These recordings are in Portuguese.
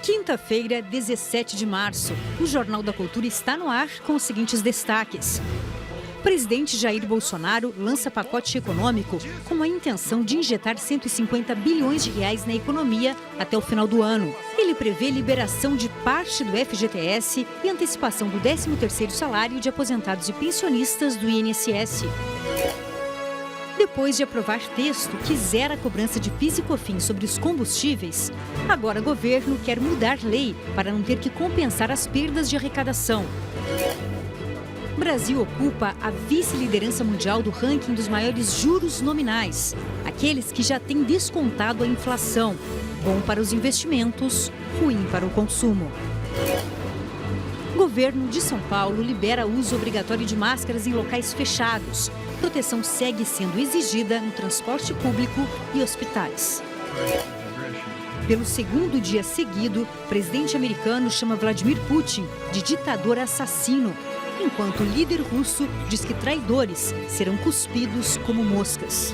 Quinta-feira, 17 de março. O Jornal da Cultura está no ar com os seguintes destaques. Presidente Jair Bolsonaro lança pacote econômico com a intenção de injetar 150 bilhões de reais na economia até o final do ano. Ele prevê liberação de parte do FGTS e antecipação do 13º salário de aposentados e pensionistas do INSS. Depois de aprovar texto que zera a cobrança de PIS e COFINS sobre os combustíveis, agora o governo quer mudar lei para não ter que compensar as perdas de arrecadação. O Brasil ocupa a vice-liderança mundial do ranking dos maiores juros nominais, aqueles que já têm descontado a inflação. Bom para os investimentos, ruim para o consumo. O governo de São Paulo libera o uso obrigatório de máscaras em locais fechados. Proteção segue sendo exigida no transporte público e hospitais. Pelo segundo dia seguido, o presidente americano chama Vladimir Putin de ditador assassino, enquanto o líder russo diz que traidores serão cuspidos como moscas.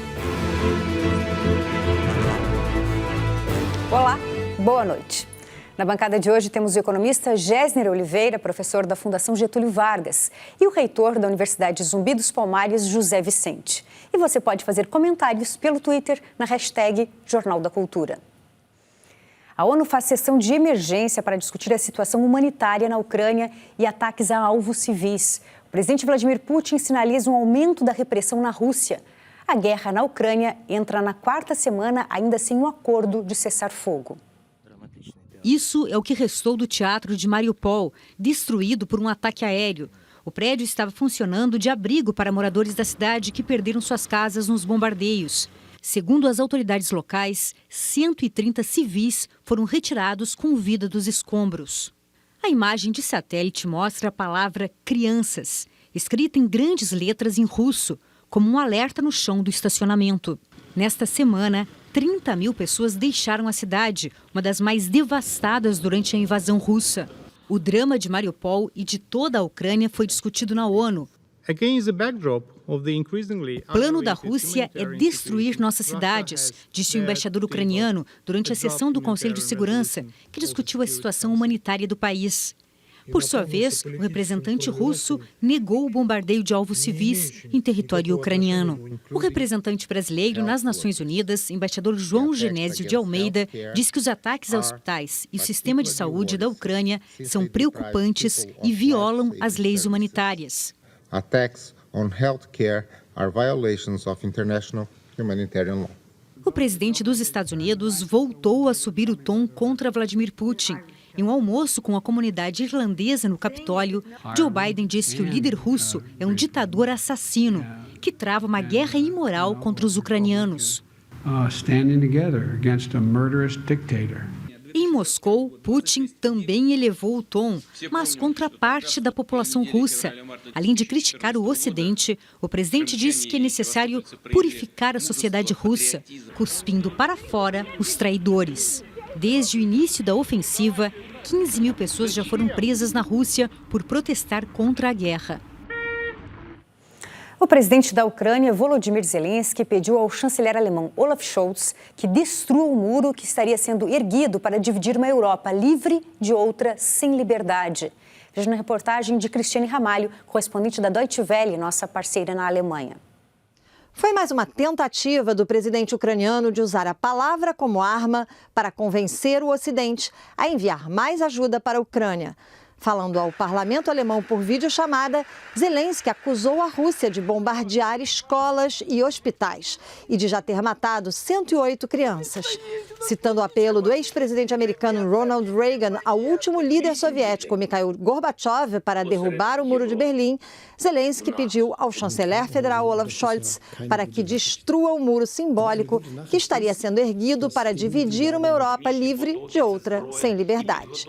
Olá, boa noite. Na bancada de hoje temos o economista Gésner Oliveira, professor da Fundação Getúlio Vargas, e o reitor da Universidade Zumbi dos Palmares, José Vicente. E você pode fazer comentários pelo Twitter na hashtag Jornal da Cultura. A ONU faz sessão de emergência para discutir a situação humanitária na Ucrânia e ataques a alvos civis. O presidente Vladimir Putin sinaliza um aumento da repressão na Rússia. A guerra na Ucrânia entra na 4ª semana ainda sem um acordo de cessar-fogo. Isso é o que restou do teatro de Mariupol, destruído por um ataque aéreo. O prédio estava funcionando de abrigo para moradores da cidade que perderam suas casas nos bombardeios. Segundo as autoridades locais, 130 civis foram retirados com vida dos escombros. A imagem de satélite mostra a palavra crianças, escrita em grandes letras em russo, como um alerta no chão do estacionamento. Nesta semana, 30 mil pessoas deixaram a cidade, uma das mais devastadas durante a invasão russa. O drama de Mariupol e de toda a Ucrânia foi discutido na ONU. O plano da Rússia é destruir nossas cidades, disse o embaixador ucraniano durante a sessão do Conselho de Segurança, que discutiu a situação humanitária do país. Por sua vez, o representante russo negou o bombardeio de alvos civis em território ucraniano. O representante brasileiro nas Nações Unidas, embaixador João Genésio de Almeida, diz que os ataques a hospitais e o sistema de saúde da Ucrânia são preocupantes e violam as leis humanitárias. Attacks on healthcare are violations of international humanitarian law. O presidente dos Estados Unidos voltou a subir o tom contra Vladimir Putin. Em um almoço com a comunidade irlandesa no Capitólio, Joe Biden disse que o líder russo é um ditador assassino, que trava uma guerra imoral contra os ucranianos. Em Moscou, Putin também elevou o tom, mas contra parte da população russa. Além de criticar o Ocidente, o presidente disse que é necessário purificar a sociedade russa, cuspindo para fora os traidores. Desde o início da ofensiva, 15 mil pessoas já foram presas na Rússia por protestar contra a guerra. O presidente da Ucrânia, Volodymyr Zelensky, pediu ao chanceler alemão Olaf Scholz que destrua o muro que estaria sendo erguido para dividir uma Europa livre de outra sem liberdade. Veja na reportagem de Cristiane Ramalho, correspondente da Deutsche Welle, nossa parceira na Alemanha. Foi mais uma tentativa do presidente ucraniano de usar a palavra como arma para convencer o Ocidente a enviar mais ajuda para a Ucrânia. Falando ao parlamento alemão por videochamada, Zelensky acusou a Rússia de bombardear escolas e hospitais e de já ter matado 108 crianças. Citando o apelo do ex-presidente americano Ronald Reagan ao último líder soviético Mikhail Gorbachev para derrubar o Muro de Berlim, Zelensky pediu ao chanceler federal Olaf Scholz para que destrua o muro simbólico que estaria sendo erguido para dividir uma Europa livre de outra sem liberdade.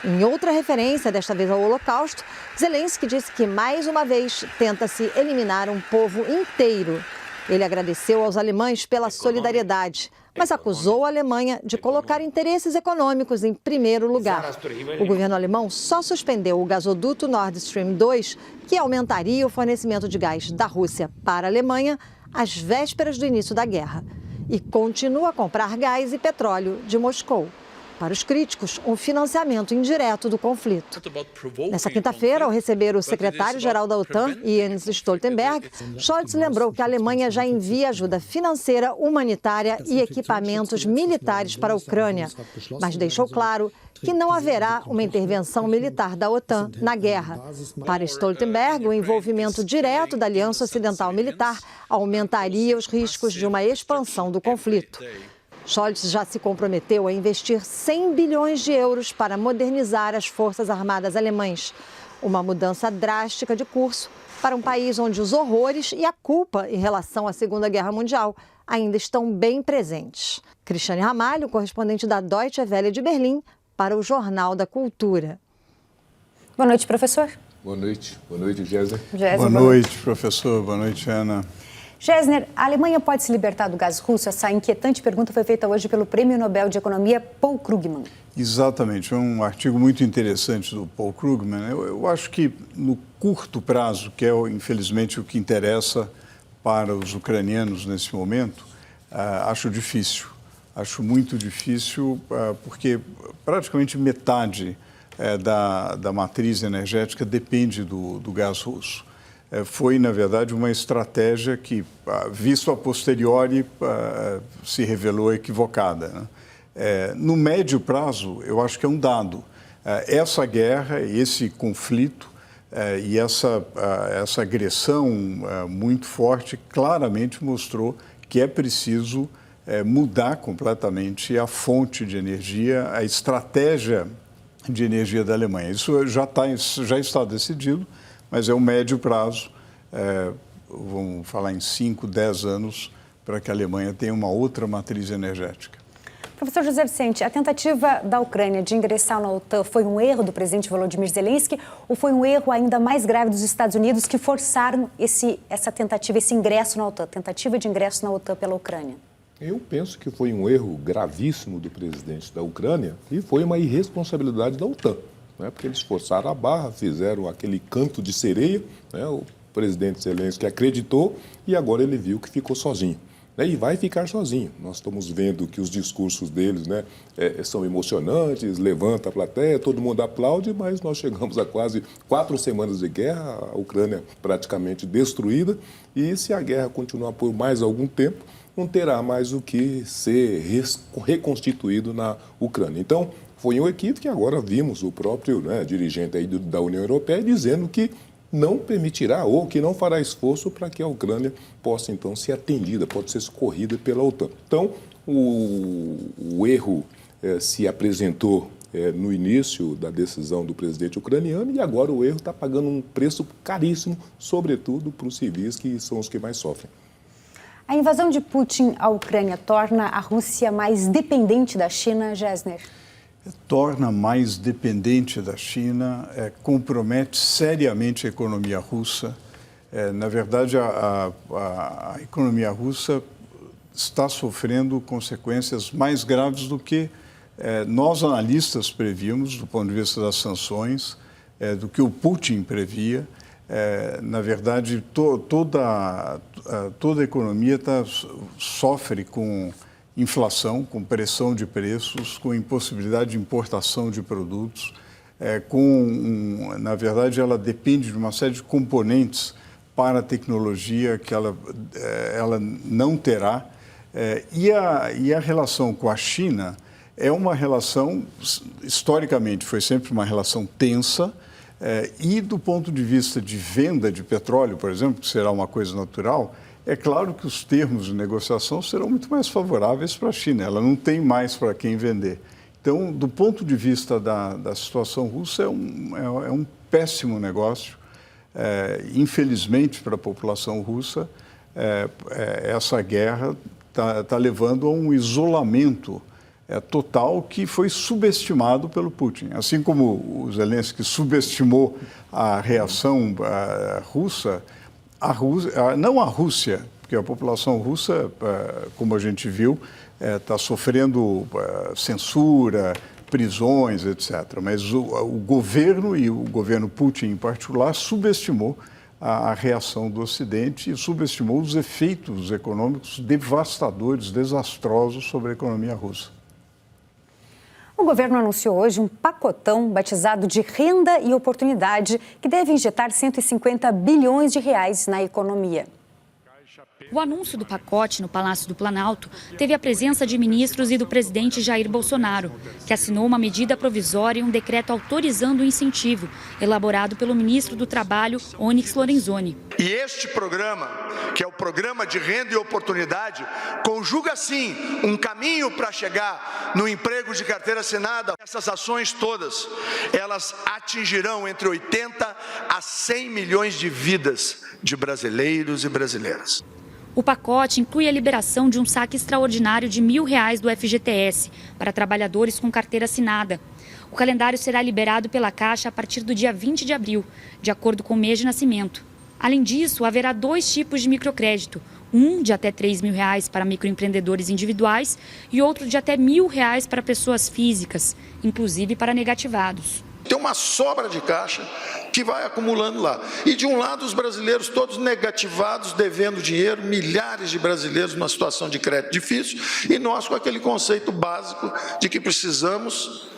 Em outra referência, desta vez ao Holocausto, Zelensky disse que mais uma vez tenta-se eliminar um povo inteiro. Ele agradeceu aos alemães pela solidariedade, mas acusou a Alemanha de colocar interesses econômicos em primeiro lugar. O governo alemão só suspendeu o gasoduto Nord Stream 2, que aumentaria o fornecimento de gás da Rússia para a Alemanha, às vésperas do início da guerra e continua a comprar gás e petróleo de Moscou. Para os críticos, um financiamento indireto do conflito. Nessa quinta-feira, ao receber o secretário-geral da OTAN, Jens Stoltenberg, Scholz lembrou que a Alemanha já envia ajuda financeira, humanitária e equipamentos militares para a Ucrânia, mas deixou claro que não haverá uma intervenção militar da OTAN na guerra. Para Stoltenberg, o envolvimento direto da Aliança Ocidental Militar aumentaria os riscos de uma expansão do conflito. Scholz já se comprometeu a investir 100 bilhões de euros para modernizar as forças armadas alemãs. Uma mudança drástica de curso para um país onde os horrores e a culpa em relação à Segunda Guerra Mundial ainda estão bem presentes. Cristiane Ramalho, correspondente da Deutsche Welle de Berlim, para o Jornal da Cultura. Boa noite, professor. Boa noite, Gésner. Boa noite, professor. Boa noite, Ana. Gessner, a Alemanha pode se libertar do gás russo? Essa inquietante pergunta foi feita hoje pelo Prêmio Nobel de Economia Paul Krugman. Exatamente, é um artigo muito interessante do Paul Krugman. Eu acho que no curto prazo, que é infelizmente o que interessa para os ucranianos nesse momento, acho difícil. Acho muito difícil porque praticamente metade da matriz energética depende do gás russo. Foi, na verdade, uma estratégia que, visto a posteriori, se revelou equivocada, né? No médio prazo, eu acho que é um dado. Essa guerra, esse conflito e essa agressão muito forte claramente mostrou que é preciso mudar completamente a fonte de energia, a estratégia de energia da Alemanha. Isso já está decidido, mas é um médio prazo, vamos falar em 5, 10 anos, para que a Alemanha tenha uma outra matriz energética. Professor José Vicente, a tentativa da Ucrânia de ingressar na OTAN foi um erro do presidente Volodymyr Zelensky ou foi um erro ainda mais grave dos Estados Unidos que forçaram essa tentativa, esse ingresso na OTAN, tentativa de ingresso na OTAN pela Ucrânia? Eu penso que foi um erro gravíssimo do presidente da Ucrânia e foi uma irresponsabilidade da OTAN. Porque eles forçaram a barra, fizeram aquele canto de sereia, né? O presidente Zelensky acreditou e agora ele viu que ficou sozinho. E vai ficar sozinho. Nós estamos vendo que os discursos deles, né, são emocionantes, levanta a plateia, todo mundo aplaude, mas nós chegamos a quase 4 semanas de guerra, a Ucrânia praticamente destruída, e se a guerra continuar por mais algum tempo, não terá mais o que ser reconstituído na Ucrânia. Então, foi um equívoco que agora vimos o próprio dirigente aí da União Europeia dizendo que não permitirá ou que não fará esforço para que a Ucrânia possa, então, ser atendida, pode ser socorrida pela OTAN. Então, o erro se apresentou no início da decisão do presidente ucraniano e agora o erro está pagando um preço caríssimo, sobretudo para os civis, que são os que mais sofrem. A invasão de Putin à Ucrânia torna a Rússia mais dependente da China, Gessner? Torna mais dependente da China, compromete seriamente a economia russa. Na verdade, a economia russa está sofrendo consequências mais graves do que nós, analistas, prevíamos, do ponto de vista das sanções, do que o Putin previa. Na verdade, toda a economia sofre com inflação, com pressão de preços, com impossibilidade de importação de produtos, na verdade, ela depende de uma série de componentes para a tecnologia que ela não terá. E a relação com a China é uma relação, historicamente, foi sempre uma relação tensa, e do ponto de vista de venda de petróleo, por exemplo, que será uma coisa natural, é claro que os termos de negociação serão muito mais favoráveis para a China. Ela não tem mais para quem vender. Então, do ponto de vista da situação russa, é um péssimo negócio. Infelizmente, para a população russa, essa guerra está levando a um isolamento total que foi subestimado pelo Putin. Assim como o Zelensky subestimou a reação russa, não a Rússia, porque a população russa, como a gente viu, está sofrendo censura, prisões, etc. Mas o governo, e o governo Putin em particular, subestimou a reação do Ocidente e subestimou os efeitos econômicos devastadores, desastrosos sobre a economia russa. O governo anunciou hoje um pacotão batizado de Renda e Oportunidade, que deve injetar 150 bilhões de reais na economia. O anúncio do pacote no Palácio do Planalto teve a presença de ministros e do presidente Jair Bolsonaro, que assinou uma medida provisória e um decreto autorizando o incentivo, elaborado pelo ministro do Trabalho, Onyx Lorenzoni. E este programa, que é o Programa de Renda e Oportunidade, conjuga, sim, um caminho para chegar no emprego de carteira assinada. Essas ações todas, elas atingirão entre 80 a 100 milhões de vidas de brasileiros e brasileiras. O pacote inclui a liberação de um saque extraordinário de R$1.000 do FGTS para trabalhadores com carteira assinada. O calendário será liberado pela Caixa a partir do dia 20 de abril, de acordo com o mês de nascimento. Além disso, haverá 2 tipos de microcrédito, um de até R$3.000 para microempreendedores individuais e outro de até R$1.000 para pessoas físicas, inclusive para negativados. Tem uma sobra de caixa que vai acumulando lá. E de um lado os brasileiros todos negativados, devendo dinheiro, milhares de brasileiros numa situação de crédito difícil, e nós com aquele conceito básico de que precisamos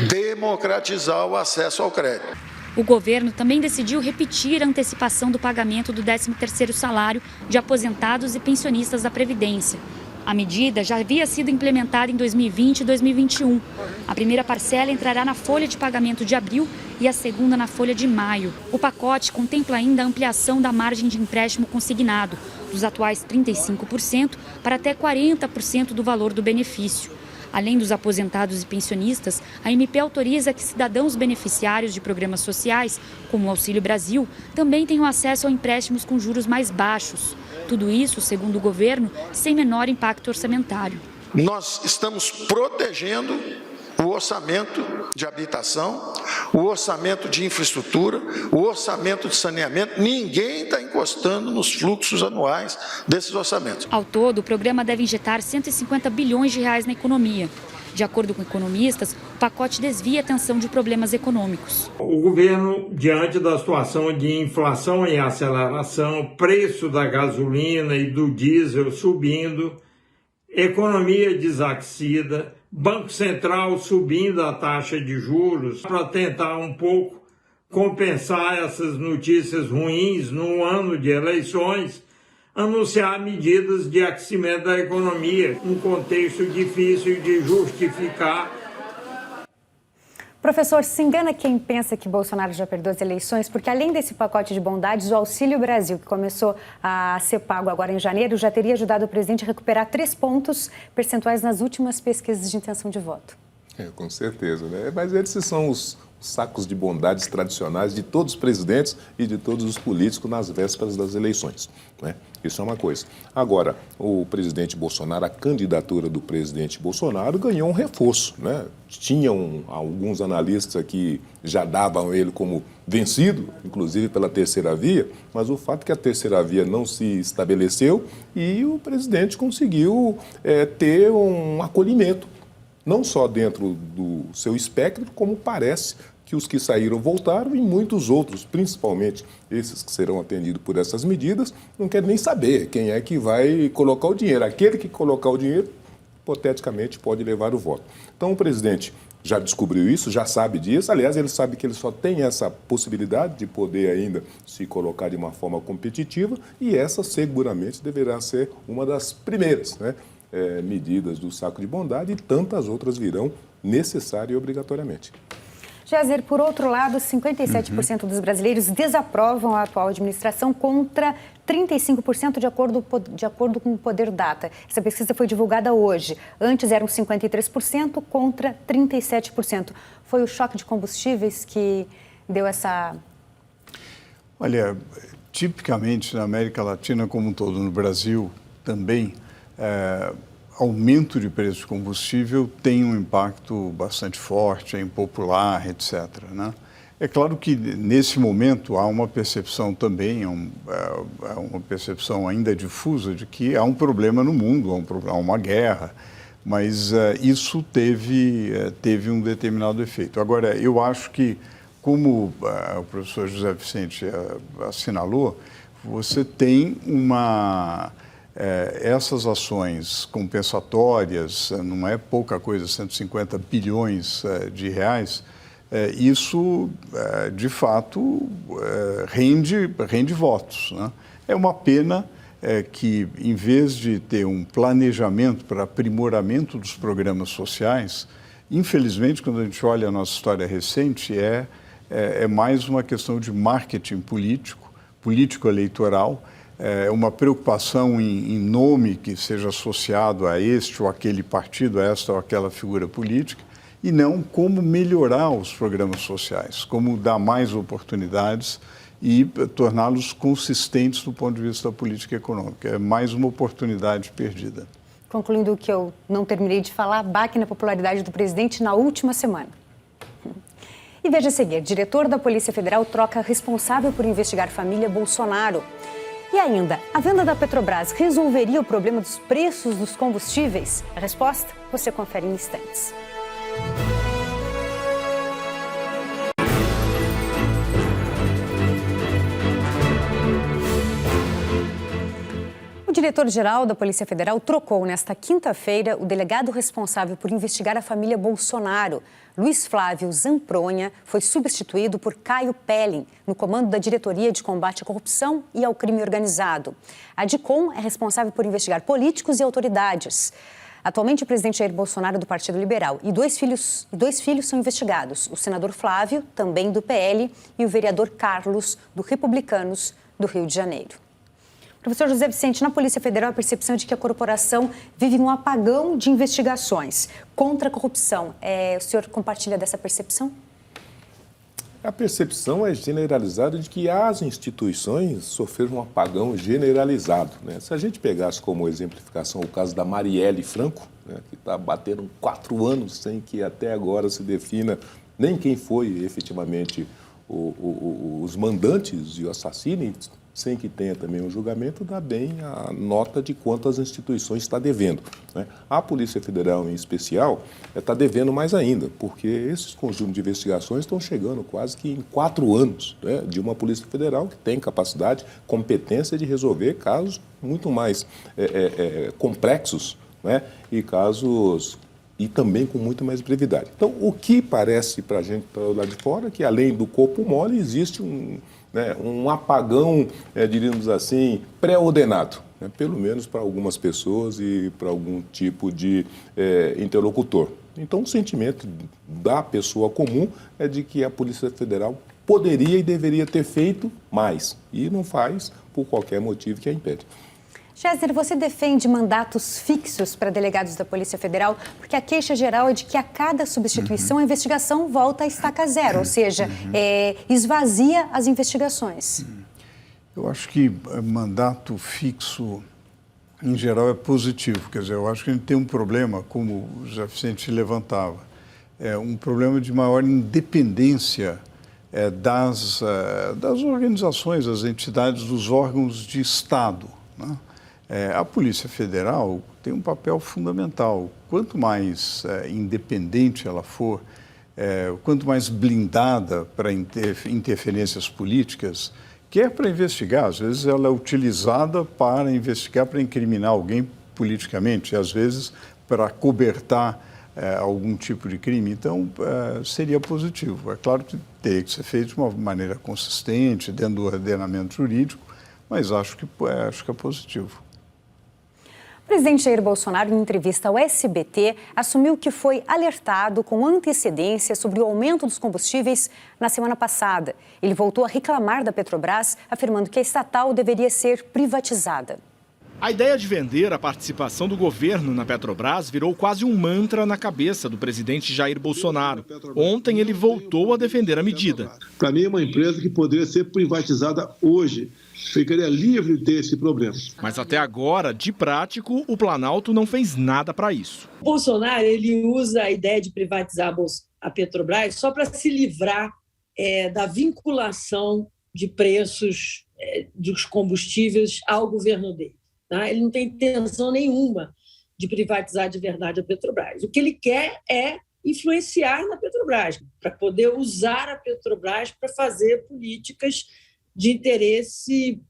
democratizar o acesso ao crédito. O governo também decidiu repetir a antecipação do pagamento do 13º salário de aposentados e pensionistas da Previdência. A medida já havia sido implementada em 2020 e 2021. A primeira parcela entrará na folha de pagamento de abril e a segunda na folha de maio. O pacote contempla ainda a ampliação da margem de empréstimo consignado, dos atuais 35% para até 40% do valor do benefício. Além dos aposentados e pensionistas, a MP autoriza que cidadãos beneficiários de programas sociais, como o Auxílio Brasil, também tenham acesso a empréstimos com juros mais baixos. Tudo isso, segundo o governo, sem menor impacto orçamentário. Nós estamos protegendo o orçamento de habitação, o orçamento de infraestrutura, o orçamento de saneamento. Ninguém está encostando nos fluxos anuais desses orçamentos. Ao todo, o programa deve injetar 150 bilhões de reais na economia. De acordo com economistas, o pacote desvia a atenção de problemas econômicos. O governo, diante da situação de inflação em aceleração, preço da gasolina e do diesel subindo, economia desaquecida, Banco Central subindo a taxa de juros para tentar um pouco compensar essas notícias ruins no ano de eleições, anunciar medidas de aquecimento da economia, um contexto difícil de justificar. Professor, se engana quem pensa que Bolsonaro já perdeu as eleições, porque além desse pacote de bondades, o Auxílio Brasil, que começou a ser pago agora em janeiro, já teria ajudado o presidente a recuperar 3 pontos percentuais nas últimas pesquisas de intenção de voto. Com certeza, né? Mas esses são os sacos de bondades tradicionais de todos os presidentes e de todos os políticos nas vésperas das eleições, né? Isso é uma coisa. Agora, o presidente Bolsonaro, a candidatura do presidente Bolsonaro ganhou um reforço, né? Tinham alguns analistas que já davam ele como vencido, inclusive pela terceira via, mas o fato é que a terceira via não se estabeleceu e o presidente conseguiu ter um acolhimento, não só dentro do seu espectro, como parece que os que saíram voltaram e muitos outros, principalmente esses que serão atendidos por essas medidas, não querem nem saber quem é que vai colocar o dinheiro. Aquele que colocar o dinheiro, hipoteticamente, pode levar o voto. Então, o presidente já descobriu isso, já sabe disso. Aliás, ele sabe que ele só tem essa possibilidade de poder ainda se colocar de uma forma competitiva e essa seguramente deverá ser uma das primeiras, né, medidas do saco de bondade, e tantas outras virão necessária e obrigatoriamente. Géser, por outro lado, 57% dos brasileiros desaprovam a atual administração contra 35% de acordo com o Poder Data. Essa pesquisa foi divulgada hoje. Antes eram 53% contra 37%. Foi o choque de combustíveis que deu essa... Olha, tipicamente na América Latina como um todo, no Brasil também, aumento de preço de combustível tem um impacto bastante forte, é impopular, etc., né? É claro que nesse momento há uma percepção também, uma percepção ainda difusa de que há um problema no mundo, há uma guerra, mas isso teve um determinado efeito. Agora, eu acho que como o professor José Vicente assinalou, você tem essas ações compensatórias, não é pouca coisa, 150 bilhões de reais, isso, de fato, rende votos, né? É uma pena que, em vez de ter um planejamento para aprimoramento dos programas sociais, infelizmente, quando a gente olha a nossa história recente, é mais uma questão de marketing político-eleitoral, uma preocupação em nome que seja associado a este ou aquele partido, a esta ou aquela figura política, e não como melhorar os programas sociais, como dar mais oportunidades e torná-los consistentes do ponto de vista da política econômica. É mais uma oportunidade perdida. Concluindo o que eu não terminei de falar, baque na popularidade do presidente na última semana. E veja a seguir, diretor da Polícia Federal troca responsável por investigar a família Bolsonaro. E ainda, a venda da Petrobras resolveria o problema dos preços dos combustíveis? A resposta você confere em instantes. O diretor-geral da Polícia Federal trocou nesta quinta-feira o delegado responsável por investigar a família Bolsonaro. Luiz Flávio Zampronha foi substituído por Caio Pelling, no comando da Diretoria de Combate à Corrupção e ao Crime Organizado. A DICOM é responsável por investigar políticos e autoridades. Atualmente, o presidente Jair Bolsonaro, do Partido Liberal, e dois filhos são investigados. O senador Flávio, também do PL, e o vereador Carlos, do Republicanos, do Rio de Janeiro. Professor José Vicente, na Polícia Federal, a percepção de que a corporação vive um apagão de investigações contra a corrupção. O senhor compartilha dessa percepção? A percepção é generalizada de que as instituições sofreram um apagão generalizado, né? Se a gente pegasse como exemplificação o caso da Marielle Franco, né, que está batendo 4 anos sem que até agora se defina nem quem foi efetivamente os mandantes e o assassino, sem que tenha também um julgamento, dá bem a nota de quanto as instituições está devendo, né? A Polícia Federal, em especial, está devendo mais ainda, porque esses conjuntos de investigações estão chegando quase que em 4 anos, né, de uma Polícia Federal que tem capacidade, competência de resolver casos muito mais complexos, né, e também com muito mais brevidade. Então, o que parece para a gente, para o lado de fora, é que além do corpo mole, existe um apagão, diríamos assim, pré-ordenado, né? Pelo menos para algumas pessoas e para algum tipo de interlocutor. Então, o sentimento da pessoa comum é de que a Polícia Federal poderia e deveria ter feito mais, e não faz por qualquer motivo que a impede. Gésner, você defende mandatos fixos para delegados da Polícia Federal, porque a queixa geral é de que a cada substituição a investigação volta a estaca zero, ou seja, esvazia as investigações. Eu acho que mandato fixo, em geral, é positivo. Quer dizer, eu acho que a gente tem um problema, como o José Vicente levantava, um problema de maior independência das organizações, das entidades, dos órgãos de Estado, né? A Polícia Federal tem um papel fundamental. Quanto mais independente ela for, quanto mais blindada para interferências políticas, quer para investigar, às vezes ela é utilizada para investigar, para incriminar alguém politicamente, e às vezes para cobertar algum tipo de crime. Então, seria positivo. É claro que teria que ser feito de uma maneira consistente, dentro do ordenamento jurídico, mas acho que é positivo. O presidente Jair Bolsonaro, em entrevista ao SBT, assumiu que foi alertado com antecedência sobre o aumento dos combustíveis na semana passada. Ele voltou a reclamar da Petrobras, afirmando que a estatal deveria ser privatizada. A ideia de vender a participação do governo na Petrobras virou quase um mantra na cabeça do presidente Jair Bolsonaro. Ontem ele voltou a defender a medida. Para mim é uma empresa que poderia ser privatizada hoje. Ficaria livre desse problema. Mas até agora, de prático, o Planalto não fez nada para isso. O Bolsonaro ele usa a ideia de privatizar a Petrobras só para se livrar da vinculação de preços dos combustíveis ao governo dele. Tá? Ele não tem intenção nenhuma de privatizar de verdade a Petrobras. O que ele quer é influenciar na Petrobras, para poder usar a Petrobras para fazer políticas de interesse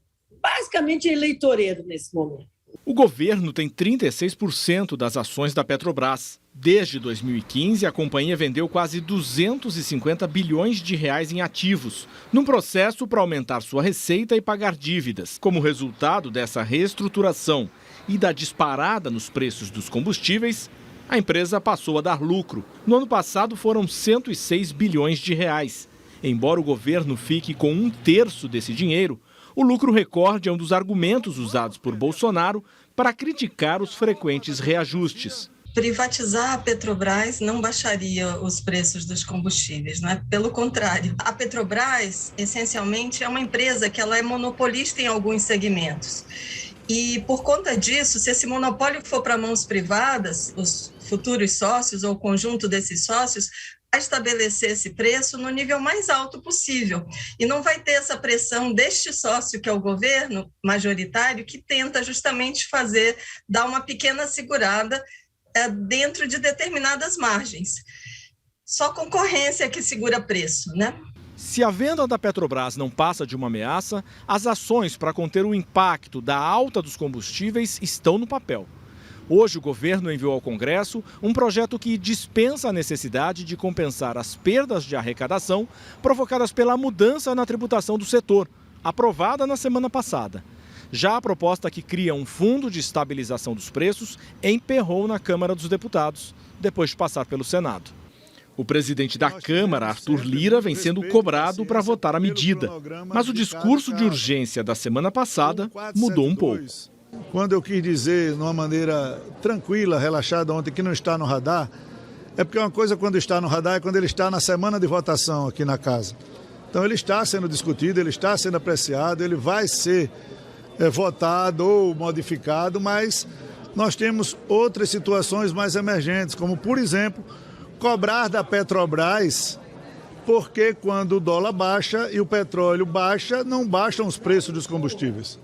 basicamente eleitoreiro nesse momento. O governo tem 36% das ações da Petrobras. Desde 2015, a companhia vendeu quase 250 bilhões de reais em ativos, num processo para aumentar sua receita e pagar dívidas. Como resultado dessa reestruturação e da disparada nos preços dos combustíveis, a empresa passou a dar lucro. No ano passado foram 106 bilhões de reais. Embora o governo fique com 1/3 desse dinheiro, o lucro recorde é um dos argumentos usados por Bolsonaro para criticar os frequentes reajustes. Privatizar a Petrobras não baixaria os preços dos combustíveis, não é? Pelo contrário. A Petrobras, essencialmente, é uma empresa que ela é monopolista em alguns segmentos. E, por conta disso, se esse monopólio for para mãos privadas, os futuros sócios ou o conjunto desses sócios a estabelecer esse preço no nível mais alto possível. E não vai ter essa pressão deste sócio, que é o governo majoritário, que tenta justamente dar uma pequena segurada dentro de determinadas margens. Só concorrência que segura preço, né? Se a venda da Petrobras não passa de uma ameaça, as ações para conter o impacto da alta dos combustíveis estão no papel. Hoje, o governo enviou ao Congresso um projeto que dispensa a necessidade de compensar as perdas de arrecadação provocadas pela mudança na tributação do setor, aprovada na semana passada. Já a proposta que cria um fundo de estabilização dos preços emperrou na Câmara dos Deputados, depois de passar pelo Senado. O presidente da Câmara, Arthur Lira, vem sendo cobrado para votar a medida. Mas o discurso de urgência da semana passada mudou um pouco. Quando eu quis dizer, de uma maneira tranquila, relaxada ontem, que não está no radar, é porque uma coisa quando está no radar é quando ele está na semana de votação aqui na casa. Então ele está sendo discutido, ele está sendo apreciado, ele vai ser votado ou modificado, mas nós temos outras situações mais emergentes, como, por exemplo, cobrar da Petrobras, porque quando o dólar baixa e o petróleo baixa, não baixam os preços dos combustíveis.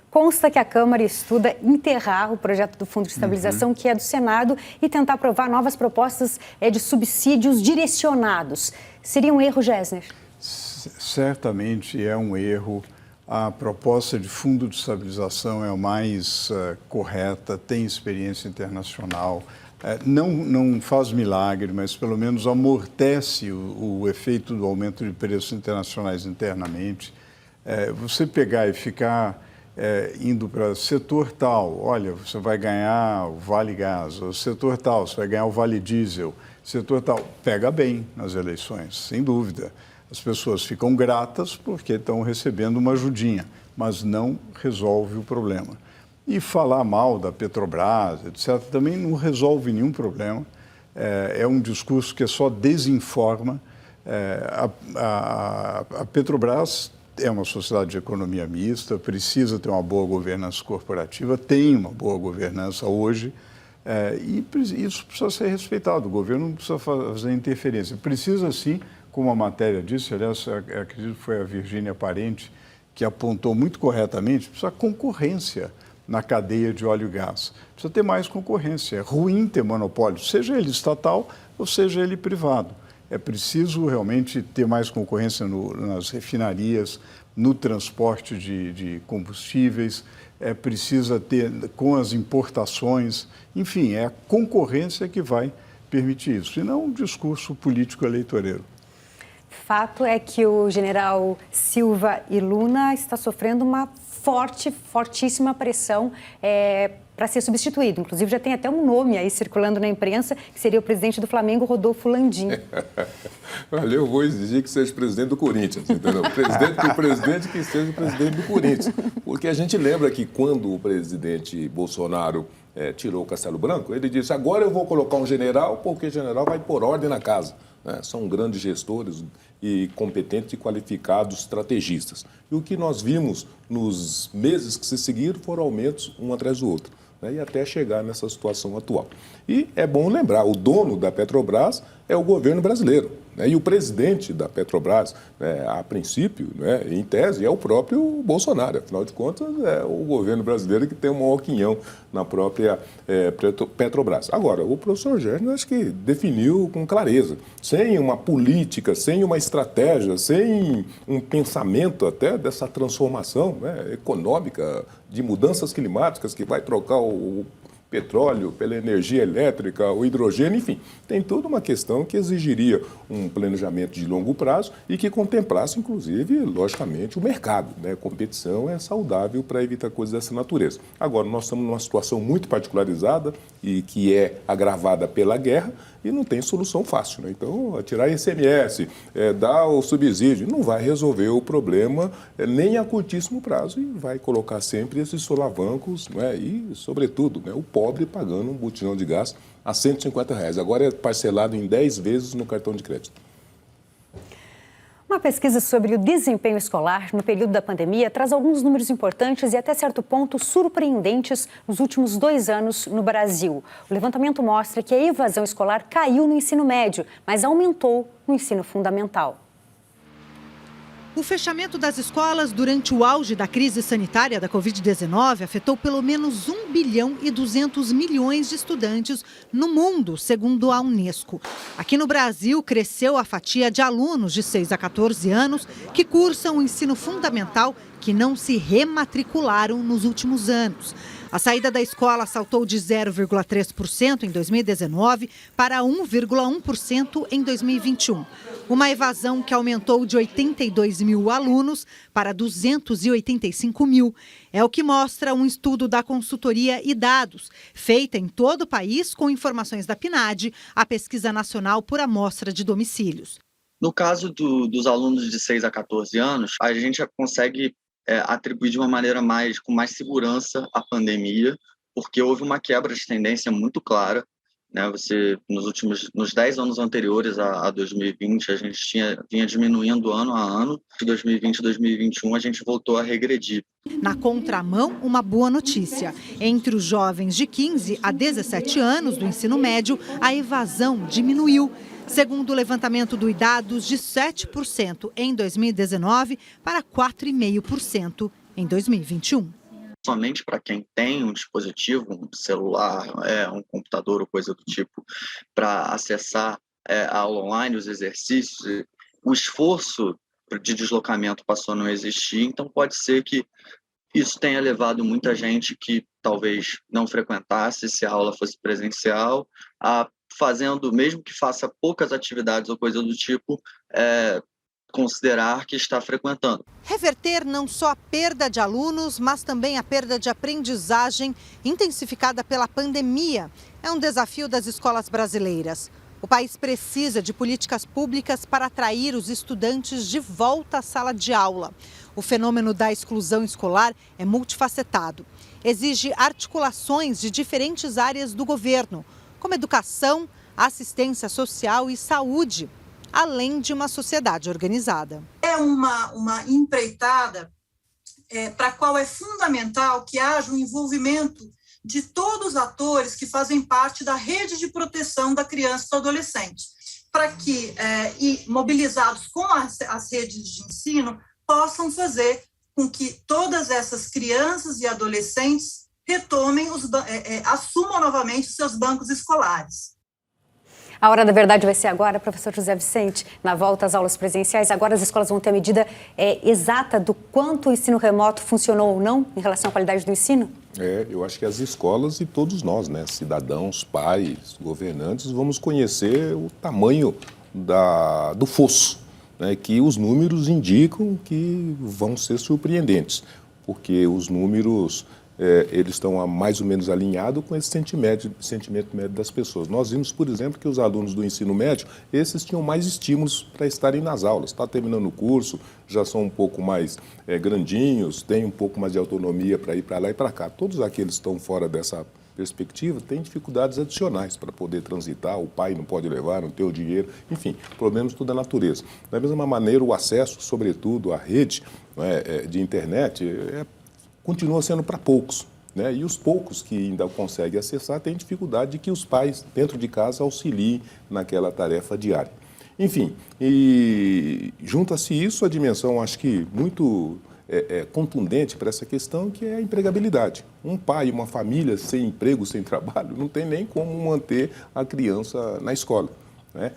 Consta que a Câmara estuda enterrar o projeto do Fundo de Estabilização, que é do Senado, e tentar aprovar novas propostas de subsídios direcionados. Seria um erro, Gessner? Certamente é um erro. A proposta de Fundo de Estabilização é a mais correta, tem experiência internacional. Não faz milagre, mas pelo menos amortece o efeito do aumento de preços internacionais internamente. Você pegar e ficar indo para setor tal, olha, você vai ganhar o Vale Gás, o setor tal, você vai ganhar o Vale Diesel, setor tal, pega bem nas eleições, sem dúvida. As pessoas ficam gratas porque estão recebendo uma ajudinha, mas não resolve o problema. E falar mal da Petrobras, etc., também não resolve nenhum problema. É um discurso que só desinforma. A Petrobras é uma sociedade de economia mista, precisa ter uma boa governança corporativa, tem uma boa governança hoje, e isso precisa ser respeitado. O governo não precisa fazer interferência. Precisa, sim, como a matéria disse, aliás, acredito que foi a Virgínia Parente que apontou muito corretamente, precisa concorrência na cadeia de óleo e gás. Precisa ter mais concorrência. É ruim ter monopólio, seja ele estatal ou seja ele privado. É preciso realmente ter mais concorrência nas refinarias, no transporte de combustíveis, precisa ter com as importações, enfim, é a concorrência que vai permitir isso, e não um discurso político eleitoreiro. Fato é que o general Silva e Luna está sofrendo uma fortíssima pressão para ser substituído. Inclusive, já tem até um nome aí circulando na imprensa, que seria o presidente do Flamengo, Rodolfo Landim. Olha, eu vou exigir que seja presidente do Corinthians, entendeu? O presidente que seja o presidente do Corinthians. Porque a gente lembra que quando o presidente Bolsonaro tirou o Castelo Branco, ele disse, agora eu vou colocar um general, porque o general vai pôr ordem na casa. São grandes gestores e competentes e qualificados estrategistas. E o que nós vimos nos meses que se seguiram foram aumentos um atrás do outro, e até chegar nessa situação atual. E é bom lembrar, o dono da Petrobras é o governo brasileiro. né? E o presidente da Petrobras, né, a princípio, né, em tese, é o próprio Bolsonaro. Afinal de contas, é o governo brasileiro que tem o maior quinhão na própria Petrobras. Agora, o professor Gésner, acho que definiu com clareza, sem uma política, sem uma estratégia, sem um pensamento até dessa transformação, né, econômica, de mudanças climáticas, que vai trocar o petróleo pela energia elétrica, o hidrogênio, enfim, tem toda uma questão que exigiria um planejamento de longo prazo e que contemplasse, inclusive, logicamente, o mercado, né? Competição é saudável para evitar coisas dessa natureza. Agora, nós estamos numa situação muito particularizada e que é agravada pela guerra e não tem solução fácil, né? Então, tirar ICMS, dar o subsídio, não vai resolver o problema nem a curtíssimo prazo e vai colocar sempre esses solavancos, né? E, sobretudo, né, o pobre pagando um botijão de gás a R$150. Agora é parcelado em 10 vezes no cartão de crédito. Uma pesquisa sobre o desempenho escolar no período da pandemia traz alguns números importantes e até certo ponto surpreendentes nos últimos 2 anos no Brasil. O levantamento mostra que a evasão escolar caiu no ensino médio, mas aumentou no ensino fundamental. O fechamento das escolas durante o auge da crise sanitária da Covid-19 afetou pelo menos 1 bilhão e 200 milhões de estudantes no mundo, segundo a Unesco. Aqui no Brasil, cresceu a fatia de alunos de 6 a 14 anos que cursam o ensino fundamental que não se rematricularam nos últimos anos. A saída da escola saltou de 0,3% em 2019 para 1,1% em 2021. Uma evasão que aumentou de 82 mil alunos para 285 mil. É o que mostra um estudo da consultoria e dados, feita em todo o país com informações da PNAD, a Pesquisa Nacional por Amostra de Domicílios. No caso dos alunos de 6 a 14 anos, a gente já consegue atribuir de uma maneira com mais segurança a pandemia, porque houve uma quebra de tendência muito clara, né? Nos 10 anos anteriores a 2020, a gente vinha diminuindo ano a ano. De 2020 a 2021, a gente voltou a regredir. Na contramão, uma boa notícia. Entre os jovens de 15 a 17 anos do ensino médio, a evasão diminuiu. Segundo o levantamento do Idados, de 7% em 2019 para 4,5% em 2021. Somente para quem tem um dispositivo, um celular, um computador ou coisa do tipo, para acessar a aula online, os exercícios, o esforço de deslocamento passou a não existir, então pode ser que isso tenha levado muita gente que talvez não frequentasse se a aula fosse presencial, a fazendo, mesmo que faça poucas atividades ou coisa do tipo, considerar que está frequentando. Reverter não só a perda de alunos, mas também a perda de aprendizagem intensificada pela pandemia. É um desafio das escolas brasileiras. O país precisa de políticas públicas para atrair os estudantes de volta à sala de aula. O fenômeno da exclusão escolar é multifacetado. Exige articulações de diferentes áreas do governo, como educação, assistência social e saúde, além de uma sociedade organizada. É uma empreitada para a qual é fundamental que haja um envolvimento de todos os atores que fazem parte da rede de proteção da criança e do adolescente, para que, mobilizados com as redes de ensino, possam fazer com que todas essas crianças e adolescentes retomem, assumam novamente os seus bancos escolares. A hora da verdade vai ser agora, professor José Vicente. Na volta às aulas presenciais, agora as escolas vão ter a medida exata do quanto o ensino remoto funcionou ou não em relação à qualidade do ensino? Eu acho que as escolas e todos nós, né, cidadãos, pais, governantes, vamos conhecer o tamanho do fosso, né, que os números indicam que vão ser surpreendentes, porque os números eles estão mais ou menos alinhados com esse sentimento médio das pessoas. Nós vimos, por exemplo, que os alunos do ensino médio, esses tinham mais estímulos para estarem nas aulas. Está terminando o curso, já são um pouco mais grandinhos, têm um pouco mais de autonomia para ir para lá e para cá. Todos aqueles que estão fora dessa perspectiva têm dificuldades adicionais para poder transitar, o pai não pode levar, não tem o dinheiro, enfim, problemas de toda a natureza. Da mesma maneira, o acesso, sobretudo, à rede de internet, continua sendo para poucos, né? E os poucos que ainda conseguem acessar têm dificuldade de que os pais, dentro de casa, auxiliem naquela tarefa diária. Enfim, e junta-se isso a dimensão, acho que muito contundente para essa questão, que é a empregabilidade. Um pai, uma família sem emprego, sem trabalho, não tem nem como manter a criança na escola, né?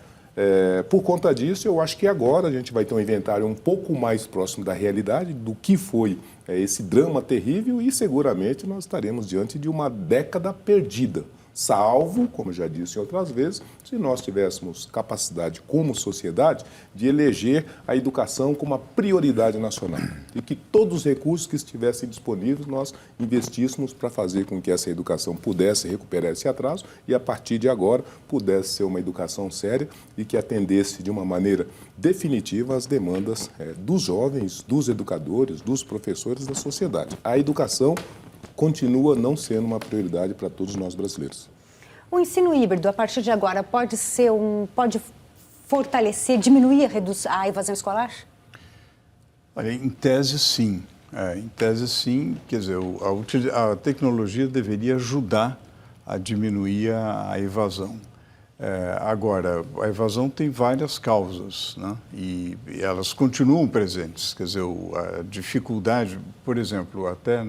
Por conta disso, eu acho que agora a gente vai ter um inventário um pouco mais próximo da realidade, do que foi esse drama terrível, e seguramente nós estaremos diante de uma década perdida. Salvo, como eu já disse outras vezes, se nós tivéssemos capacidade como sociedade de eleger a educação como uma prioridade nacional e que todos os recursos que estivessem disponíveis nós investíssemos para fazer com que essa educação pudesse recuperar esse atraso e, a partir de agora, pudesse ser uma educação séria e que atendesse de uma maneira definitiva as demandas dos jovens, dos educadores, dos professores da sociedade. A educação continua não sendo uma prioridade para todos nós brasileiros. O ensino híbrido, a partir de agora, pode fortalecer, diminuir a evasão escolar? Olha, em tese, sim. Em tese, sim. Quer dizer, a tecnologia deveria ajudar a diminuir a evasão. Agora, a evasão tem várias causas, né? E elas continuam presentes. Quer dizer, a dificuldade, por exemplo, até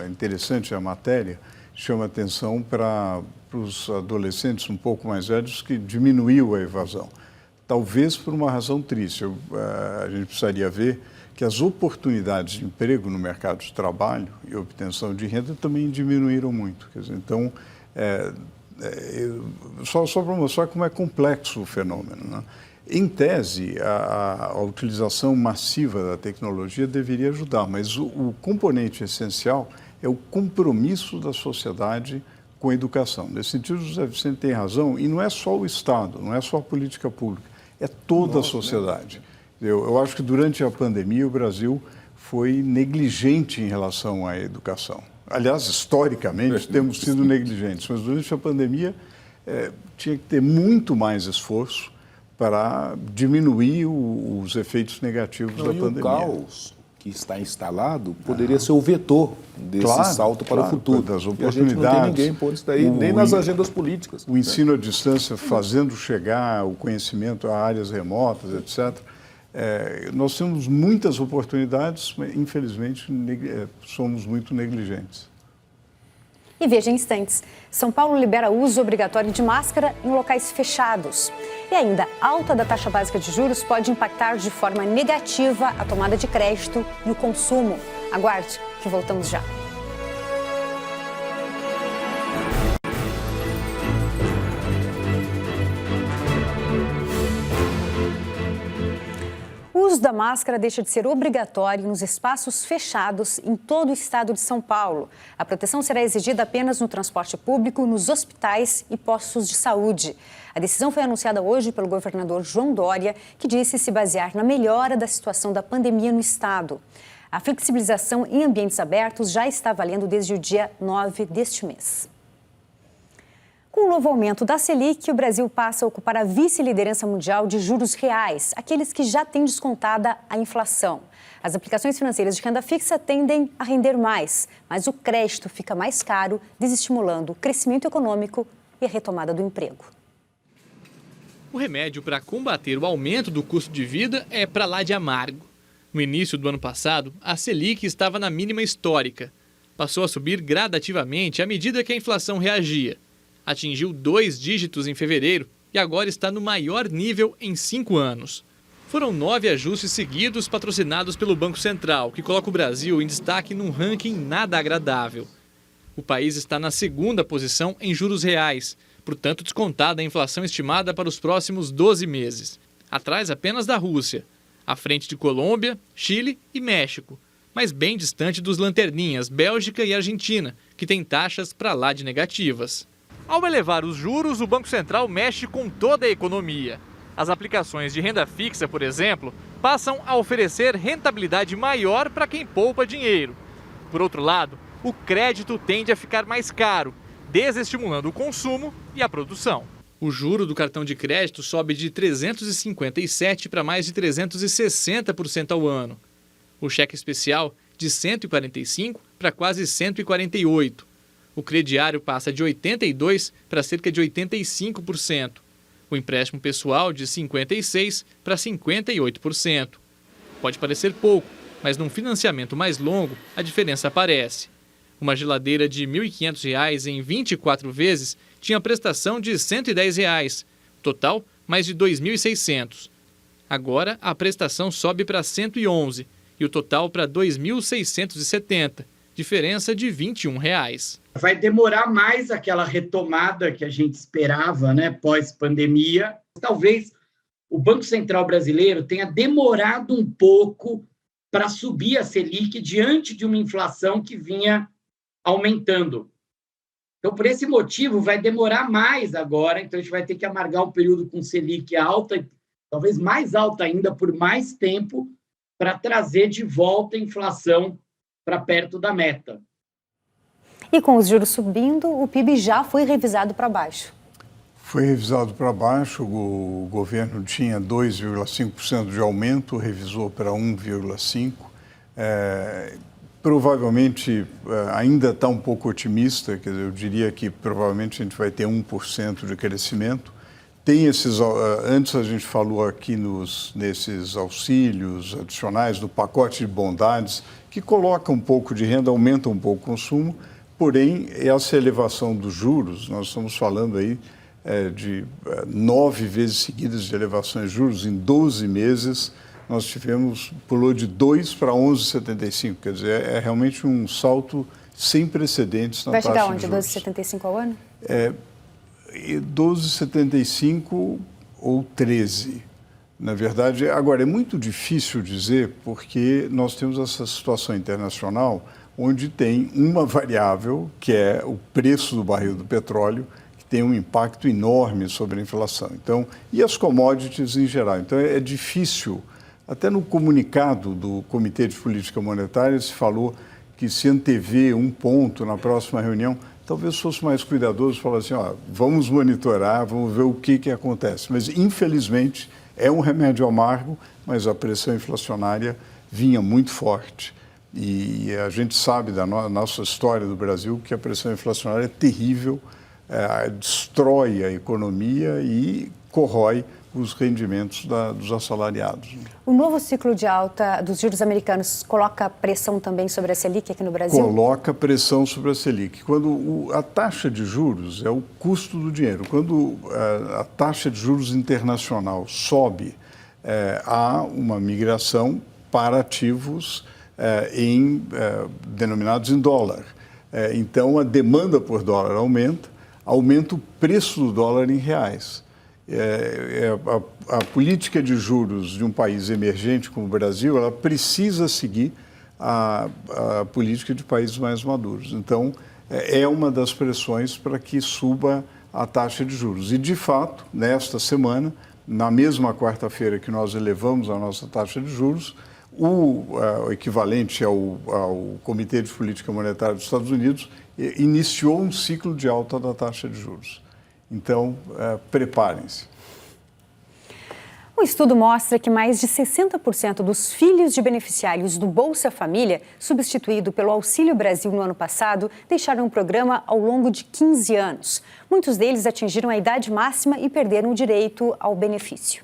interessante a matéria, chama atenção para os adolescentes um pouco mais velhos que diminuiu a evasão. Talvez por uma razão triste. A gente precisaria ver que as oportunidades de emprego no mercado de trabalho e obtenção de renda também diminuíram muito. Quer dizer, então, só para mostrar como é complexo o fenômeno, né? Em tese, a utilização massiva da tecnologia deveria ajudar, mas o componente essencial é o compromisso da sociedade com a educação. Nesse sentido, o José Vicente tem razão, e não é só o Estado, não é só a política pública, é toda a sociedade. Eu acho que durante a pandemia o Brasil foi negligente em relação à educação. Aliás, historicamente, temos sido negligentes, mas durante a pandemia tinha que ter muito mais esforço para diminuir os efeitos negativos da pandemia. O caos que está instalado poderia ser o vetor desse salto para o futuro. Das oportunidades. E a gente não tem ninguém por isso daí, nem nas agendas políticas. O ensino à distância fazendo chegar o conhecimento a áreas remotas, etc. Nós temos muitas oportunidades, mas infelizmente somos muito negligentes. E veja em instantes, São Paulo libera uso obrigatório de máscara em locais fechados. E ainda, a alta da taxa básica de juros pode impactar de forma negativa a tomada de crédito e o consumo. Aguarde, que voltamos já. O uso da máscara deixa de ser obrigatório nos espaços fechados em todo o estado de São Paulo. A proteção será exigida apenas no transporte público, nos hospitais e postos de saúde. A decisão foi anunciada hoje pelo governador João Dória, que disse se basear na melhora da situação da pandemia no estado. A flexibilização em ambientes abertos já está valendo desde o dia 9 deste mês. Com o novo aumento da Selic, o Brasil passa a ocupar a vice-liderança mundial de juros reais, aqueles que já têm descontada a inflação. As aplicações financeiras de renda fixa tendem a render mais, mas o crédito fica mais caro, desestimulando o crescimento econômico e a retomada do emprego. O remédio para combater o aumento do custo de vida é para lá de amargo. No início do ano passado, a Selic estava na mínima histórica. Passou a subir gradativamente à medida que a inflação reagia. Atingiu 2 dígitos em fevereiro e agora está no maior nível em 5 anos. Foram 9 ajustes seguidos patrocinados pelo Banco Central, que coloca o Brasil em destaque num ranking nada agradável. O país está na 2ª posição em juros reais, portanto descontada a inflação estimada para os próximos 12 meses. Atrás apenas da Rússia, à frente de Colômbia, Chile e México, mas bem distante dos lanterninhas Bélgica e Argentina, que têm taxas para lá de negativas. Ao elevar os juros, o Banco Central mexe com toda a economia. As aplicações de renda fixa, por exemplo, passam a oferecer rentabilidade maior para quem poupa dinheiro. Por outro lado, o crédito tende a ficar mais caro, desestimulando o consumo e a produção. O juro do cartão de crédito sobe de 357% para mais de 360% ao ano. O cheque especial, de 145% para quase 148%. O crediário passa de 82% para cerca de 85%. O empréstimo pessoal de 56% para 58%. Pode parecer pouco, mas num financiamento mais longo, a diferença aparece. Uma geladeira de R$ 1.500 em 24 vezes tinha prestação de R$ 110. Total, mais de R$ 2.600. Agora, a prestação sobe para R$ 111 e o total para R$ 2.670, diferença de R$ 21. Vai demorar mais aquela retomada que a gente esperava, né, pós-pandemia. Talvez o Banco Central brasileiro tenha demorado um pouco para subir a Selic diante de uma inflação que vinha aumentando. Então, por esse motivo, vai demorar mais agora. Então, a gente vai ter que amargar um período com Selic alta, talvez mais alta ainda, por mais tempo, para trazer de volta a inflação para perto da meta. E com os juros subindo, o PIB já foi revisado para baixo. Foi revisado para baixo, o governo tinha 2,5% de aumento, revisou para 1,5%. Provavelmente ainda está um pouco otimista, quer dizer, eu diria que provavelmente a gente vai ter 1% de crescimento. Tem esses, antes a gente falou aqui nesses auxílios adicionais do pacote de bondades, que coloca um pouco de renda, aumenta um pouco o consumo, porém essa elevação dos juros, nós estamos falando aí de 9 vezes seguidas de elevações de juros, em 12 meses nós pulou de 2 para 11,75, quer dizer, é realmente um salto sem precedentes na taxa de juros. Vai chegar onde, 12,75 ao ano? 12,75 ou 13, na verdade. Agora, é muito difícil dizer, porque nós temos essa situação internacional onde tem uma variável, que é o preço do barril do petróleo, que tem um impacto enorme sobre a inflação. Então, e as commodities em geral. Então, é difícil. Até no comunicado do Comitê de Política Monetária se falou que se antever um ponto na próxima reunião, talvez fosse mais cuidadoso, falar assim, vamos monitorar, vamos ver o que acontece. Mas, infelizmente, é um remédio amargo, mas a pressão inflacionária vinha muito forte. E a gente sabe da nossa história do Brasil que a pressão inflacionária é terrível, destrói a economia e corrói os rendimentos dos assalariados. O novo ciclo de alta dos juros americanos coloca pressão também sobre a Selic aqui no Brasil? Coloca pressão sobre a Selic. Quando a taxa de juros é o custo do dinheiro. Quando a taxa de juros internacional sobe, há uma migração para ativos denominados em dólar. Então, a demanda por dólar aumenta o preço do dólar em reais. A política de juros de um país emergente como o Brasil, ela precisa seguir a política de países mais maduros. Então, é uma das pressões para que suba a taxa de juros. E, de fato, nesta semana, na mesma quarta-feira que nós elevamos a nossa taxa de juros, o equivalente ao Comitê de Política Monetária dos Estados Unidos iniciou um ciclo de alta da taxa de juros. Então, preparem-se. Um estudo mostra que mais de 60% dos filhos de beneficiários do Bolsa Família, substituído pelo Auxílio Brasil no ano passado, deixaram o programa ao longo de 15 anos. Muitos deles atingiram a idade máxima e perderam o direito ao benefício.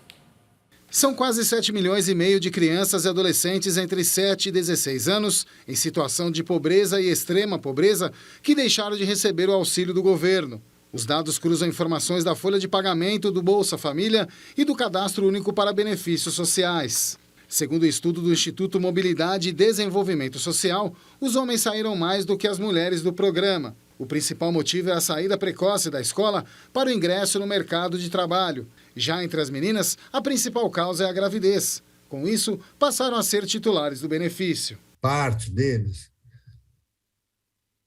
São quase 7,5 milhões de crianças e adolescentes entre 7 e 16 anos em situação de pobreza e extrema pobreza que deixaram de receber o auxílio do governo. Os dados cruzam informações da folha de pagamento do Bolsa Família e do Cadastro Único para Benefícios Sociais. Segundo o estudo do Instituto Mobilidade e Desenvolvimento Social, os homens saíram mais do que as mulheres do programa. O principal motivo é a saída precoce da escola para o ingresso no mercado de trabalho. Já entre as meninas, a principal causa é a gravidez. Com isso, passaram a ser titulares do benefício. Parte deles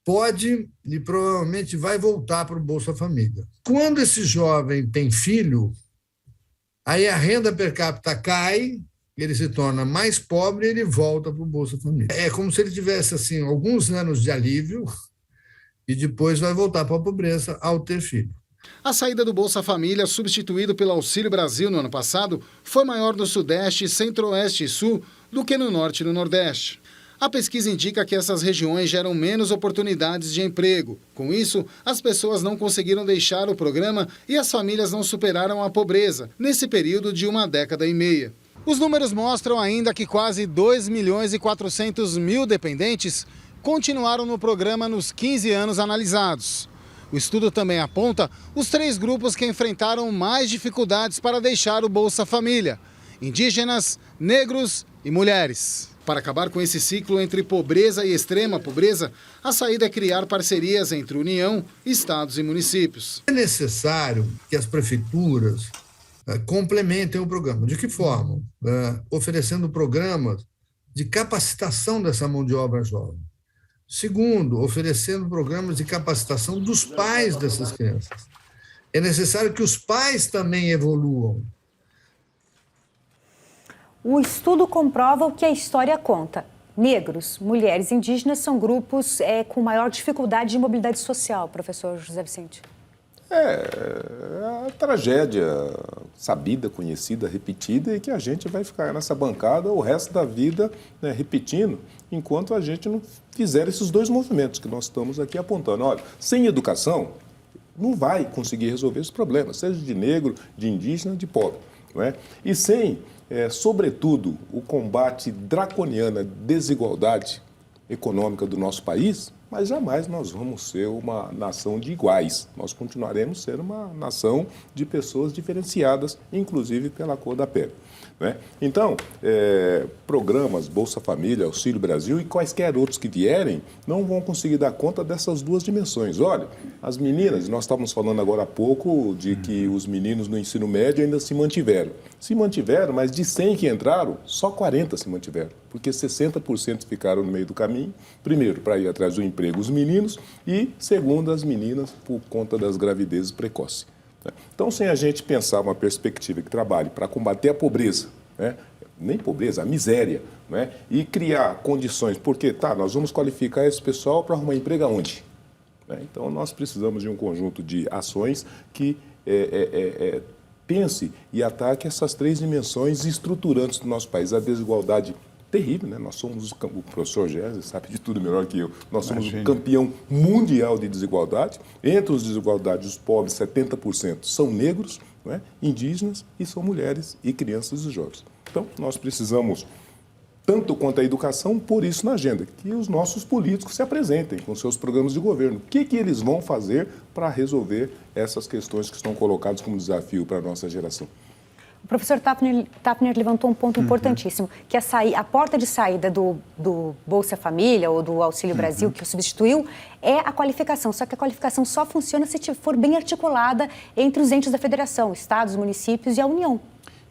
pode e provavelmente vai voltar para o Bolsa Família. Quando esse jovem tem filho, aí a renda per capita cai, ele se torna mais pobre e ele volta para o Bolsa Família. É como se ele tivesse assim, alguns anos de alívio e depois vai voltar para a pobreza ao ter filho. A saída do Bolsa Família, substituído pelo Auxílio Brasil no ano passado, foi maior no Sudeste, Centro-Oeste e Sul do que no Norte e no Nordeste. A pesquisa indica que essas regiões geram menos oportunidades de emprego. Com isso, as pessoas não conseguiram deixar o programa e as famílias não superaram a pobreza nesse período de 1,5 décadas. Os números mostram ainda que quase 2.400.000 dependentes continuaram no programa nos 15 anos analisados. O estudo também aponta os 3 grupos que enfrentaram mais dificuldades para deixar o Bolsa Família: indígenas, negros e mulheres. Para acabar com esse ciclo entre pobreza e extrema pobreza, a saída é criar parcerias entre União, estados e municípios. É necessário que as prefeituras complementem o programa. De que forma? Oferecendo programas de capacitação dessa mão de obra jovem. Segundo, oferecendo programas de capacitação dos pais dessas crianças. É necessário que os pais também evoluam. O estudo comprova o que a história conta. Negros, mulheres e indígenas são grupos com maior dificuldade de mobilidade social, professor José Vicente. A tragédia sabida, conhecida, repetida, e que a gente vai ficar nessa bancada o resto da vida, né, repetindo, enquanto a gente não fizer esses 2 movimentos que nós estamos aqui apontando. Olha, sem educação, não vai conseguir resolver os problemas, seja de negro, de indígena, de pobre. Não é? E sem, sobretudo, o combate draconiano à desigualdade econômica do nosso país, mas jamais nós vamos ser uma nação de iguais. Nós continuaremos sendo uma nação de pessoas diferenciadas, inclusive pela cor da pele. Né? Então, programas Bolsa Família, Auxílio Brasil e quaisquer outros que vierem não vão conseguir dar conta dessas 2 dimensões. Olha, as meninas, nós estávamos falando agora há pouco de que os meninos no ensino médio ainda se mantiveram. Se mantiveram, mas de 100 que entraram, só 40 se mantiveram, porque 60% ficaram no meio do caminho, primeiro, para ir atrás do emprego os meninos e, segundo, as meninas por conta das gravidezes precoces. Então, sem a gente pensar uma perspectiva que trabalhe para combater a pobreza, né? Nem pobreza, a miséria, né? E criar condições, porque nós vamos qualificar esse pessoal para arrumar emprego aonde? Né? Então, nós precisamos de um conjunto de ações que pense e ataque essas 3 dimensões estruturantes do nosso país. A desigualdade terrível, né? Nós somos, o professor Gésio sabe de tudo melhor que eu, nós somos o campeão mundial de desigualdade. Entre os desigualdades, os pobres, 70% são negros, né? Indígenas, e são mulheres e crianças e jovens. Então, nós precisamos, tanto quanto a educação, pôr isso na agenda, que os nossos políticos se apresentem com seus programas de governo. O que eles vão fazer para resolver essas questões que estão colocadas como desafio para a nossa geração? O professor Tapner levantou um ponto importantíssimo, que a porta de saída do Bolsa Família ou do Auxílio Brasil, que o substituiu, é a qualificação. Só que a qualificação só funciona se for bem articulada entre os entes da federação, estados, municípios e a União.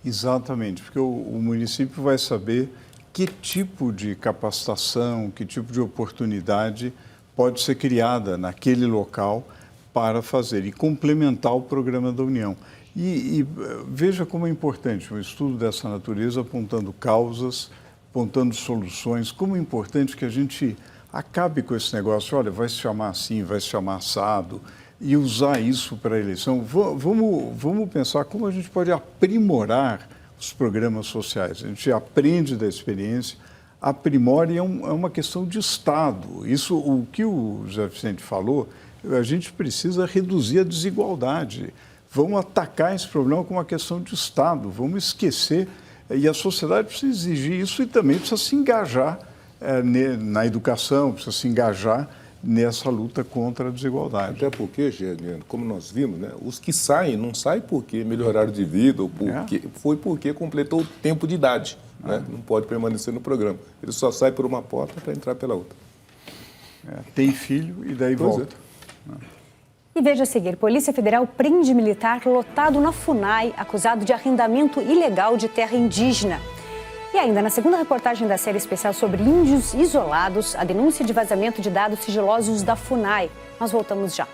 Exatamente, porque o município vai saber que tipo de capacitação, que tipo de oportunidade pode ser criada naquele local para fazer e complementar o programa da União. E veja como é importante um estudo dessa natureza, apontando causas, apontando soluções, como é importante que a gente acabe com esse negócio, olha, vai se chamar assim, vai se chamar assado, e usar isso para a eleição. Vamos pensar como a gente pode aprimorar os programas sociais. A gente aprende da experiência, aprimora e é uma questão de Estado. Isso, o que o José Vicente falou, a gente precisa reduzir a desigualdade. Vamos atacar esse problema com uma questão de Estado, vamos esquecer, e a sociedade precisa exigir isso e também precisa se engajar na educação, precisa se engajar nessa luta contra a desigualdade. Até porque, Gerliano, como nós vimos, né, os que saem, não saem porque melhoraram de vida, ou foi porque completou o tempo de idade, né? Não pode permanecer no programa. Ele só sai por uma porta para entrar pela outra. Tem filho e daí volta. E veja a seguir, Polícia Federal prende militar lotado na FUNAI, acusado de arrendamento ilegal de terra indígena. E ainda na segunda reportagem da série especial sobre índios isolados, a denúncia de vazamento de dados sigilosos da FUNAI. Nós voltamos já.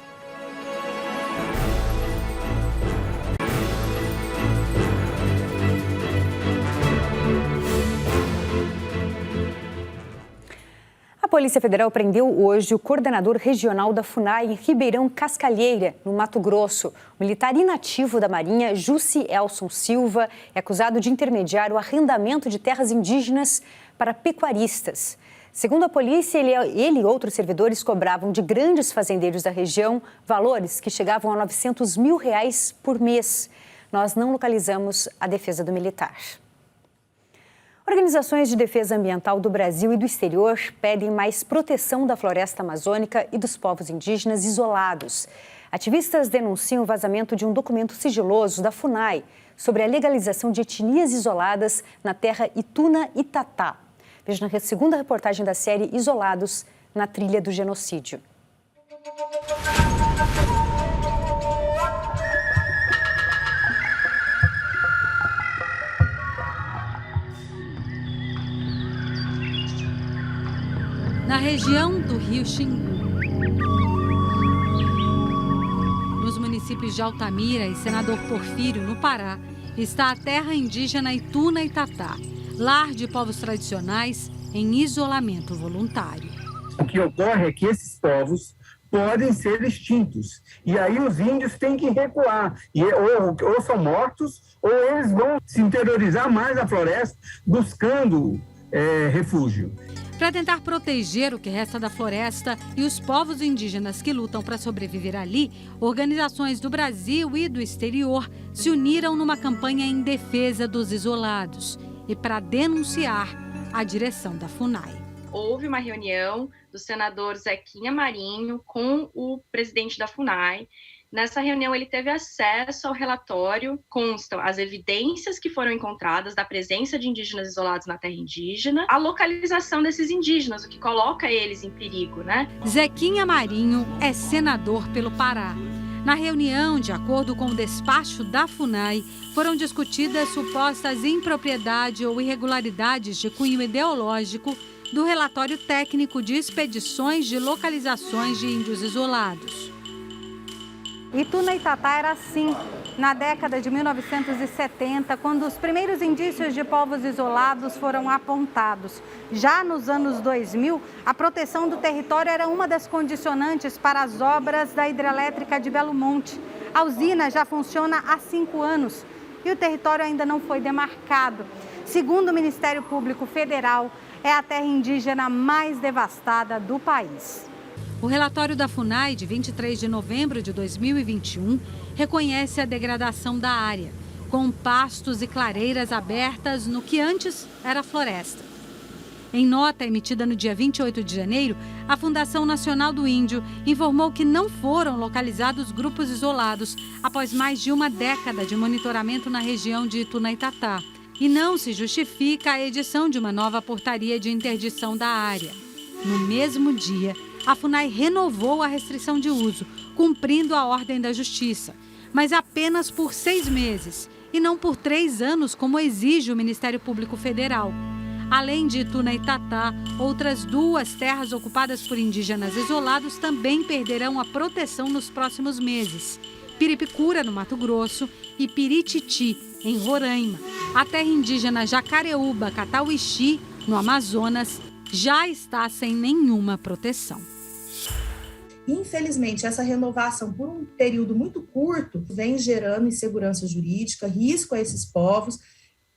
A Polícia Federal prendeu hoje o coordenador regional da FUNAI em Ribeirão Cascalheira, no Mato Grosso. O militar inativo da Marinha, Jussi Elson Silva, é acusado de intermediar o arrendamento de terras indígenas para pecuaristas. Segundo a polícia, ele e outros servidores cobravam de grandes fazendeiros da região valores que chegavam a R$900 mil por mês. Nós não localizamos a defesa do militar. Organizações de defesa ambiental do Brasil e do exterior pedem mais proteção da floresta amazônica e dos povos indígenas isolados. Ativistas denunciam o vazamento de um documento sigiloso da FUNAI sobre a legalização de etnias isoladas na terra Ituna-Itatá. Veja na segunda reportagem da série Isolados, na trilha do genocídio. Na região do Rio Xingu, nos municípios de Altamira e Senador Porfírio, no Pará, está a terra indígena Ituna-Itatá, lar de povos tradicionais em isolamento voluntário. O que ocorre é que esses povos podem ser extintos. E aí os índios têm que recuar. E ou são mortos, ou eles vão se interiorizar mais na floresta, buscando refúgio. Para tentar proteger o que resta da floresta e os povos indígenas que lutam para sobreviver ali, organizações do Brasil e do exterior se uniram numa campanha em defesa dos isolados e para denunciar a direção da FUNAI. Houve uma reunião do senador Zequinha Marinho com o presidente da FUNAI. Nessa reunião, ele teve acesso ao relatório, constam as evidências que foram encontradas da presença de indígenas isolados na terra indígena, a localização desses indígenas, o que coloca eles em perigo, né? Zequinha Marinho é senador pelo Pará. Na reunião, de acordo com o despacho da FUNAI, foram discutidas supostas impropriedade ou irregularidades de cunho ideológico do relatório técnico de expedições de localizações de índios isolados. Ituna-Itatá era assim, na década de 1970, quando os primeiros indícios de povos isolados foram apontados. Já nos anos 2000, a proteção do território era uma das condicionantes para as obras da hidrelétrica de Belo Monte. A usina já funciona há 5 anos e o território ainda não foi demarcado. Segundo o Ministério Público Federal, é a terra indígena mais devastada do país. O relatório da FUNAI, de 23 de novembro de 2021, reconhece a degradação da área, com pastos e clareiras abertas no que antes era floresta. Em nota emitida no dia 28 de janeiro, a Fundação Nacional do Índio informou que não foram localizados grupos isolados após mais de uma década de monitoramento na região de Ituna-Itatá. E não se justifica a edição de uma nova portaria de interdição da área. No mesmo dia, a FUNAI renovou a restrição de uso, cumprindo a ordem da Justiça, mas apenas por 6 meses e não por 3 anos, como exige o Ministério Público Federal. Além de Ituna-Itatá, outras 2 terras ocupadas por indígenas isolados também perderão a proteção nos próximos meses. Piripicura, no Mato Grosso, e Pirititi, em Roraima. A terra indígena Jacareúba-Catauixi, no Amazonas, já está sem nenhuma proteção. Infelizmente, essa renovação por um período muito curto vem gerando insegurança jurídica, risco a esses povos,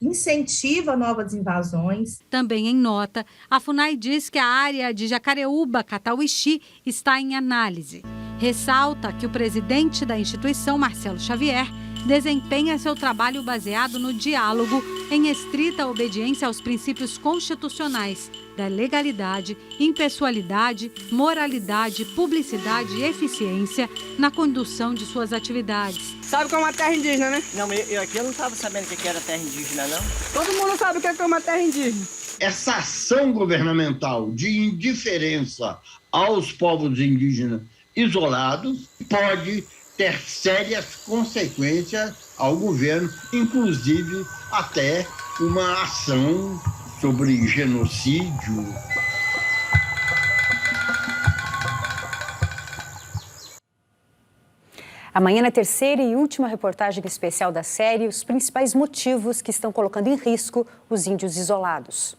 incentiva novas invasões. Também em nota, a FUNAI diz que a área de Jacareúba-Catauixi está em análise. Ressalta que o presidente da instituição, Marcelo Xavier, desempenha seu trabalho baseado no diálogo, em estrita obediência aos princípios constitucionais da legalidade, impessoalidade, moralidade, publicidade e eficiência na condução de suas atividades. Sabe o que é uma terra indígena, né? Não, eu aqui não estava sabendo o que era terra indígena, não. Todo mundo sabe o que é uma terra indígena. Essa ação governamental de indiferença aos povos indígenas isolados pode ter sérias consequências ao governo, inclusive até uma ação sobre genocídio. Amanhã, na terceira e última reportagem especial da série, os principais motivos que estão colocando em risco os índios isolados.